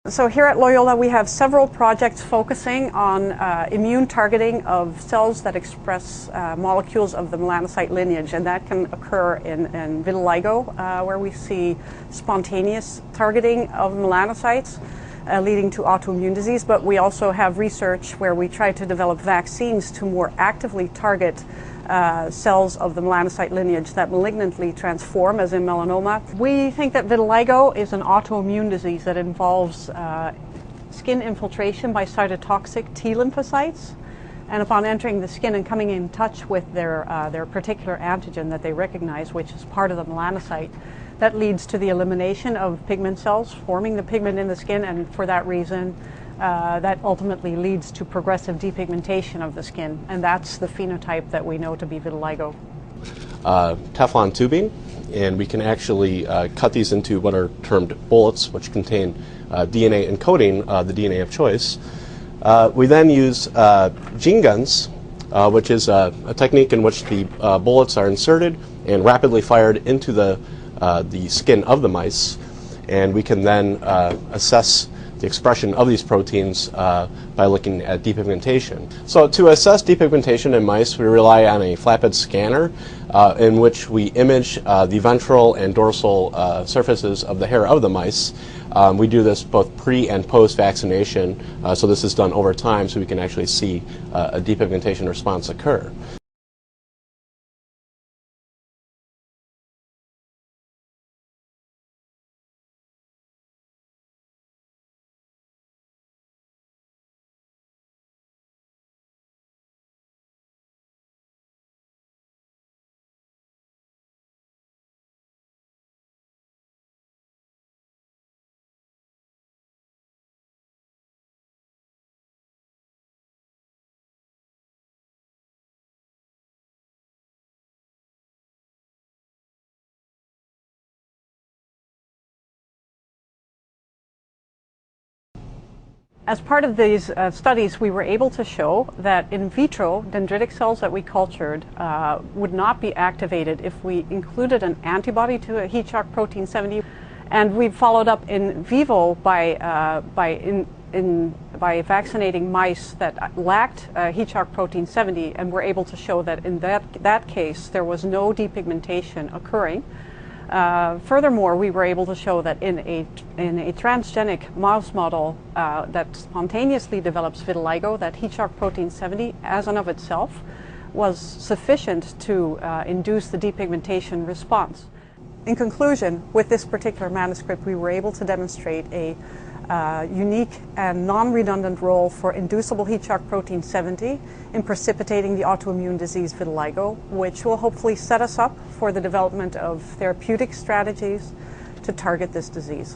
So here at Loyola we have several projects focusing on immune targeting of cells that express molecules of the melanocyte lineage, and that can occur in vitiligo where we see spontaneous targeting of melanocytes leading to autoimmune disease, but we also have research where we try to develop vaccines to more actively target cells of the melanocyte lineage that malignantly transform, as in melanoma. We think that vitiligo is an autoimmune disease that involves skin infiltration by cytotoxic T lymphocytes, and upon entering the skin and coming in touch with their particular antigen that they recognize, which is part of the melanocyte, that leads to the elimination of pigment cells forming the pigment in the skin, and for that reason that ultimately leads to progressive depigmentation of the skin, and that's the phenotype that we know to be vitiligo. Teflon tubing, and we can actually cut these into what are termed bullets, which contain DNA encoding the DNA of choice. We then use gene guns, which is a technique in which the bullets are inserted and rapidly fired into the skin of the mice, and we can then assess the expression of these proteins by looking at depigmentation. So to assess depigmentation in mice, we rely on a flatbed scanner in which we image the ventral and dorsal surfaces of the hair of the mice. We do this both pre and post vaccination, so this is done over time so we can actually see a depigmentation response occur. As part of these studies, we were able to show that in vitro dendritic cells that we cultured would not be activated if we included an antibody to a heat shock protein 70. And we followed up in vivo by vaccinating mice that lacked heat shock protein 70, and were able to show that in that case there was no depigmentation occurring. Furthermore, we were able to show that in a transgenic mouse model that spontaneously develops vitiligo, that heat shock protein 70 as and of itself was sufficient to induce the depigmentation response. In conclusion, with this particular manuscript, we were able to demonstrate a unique and non-redundant role for inducible heat shock protein 70 in precipitating the autoimmune disease vitiligo, which will hopefully set us up for the development of therapeutic strategies to target this disease.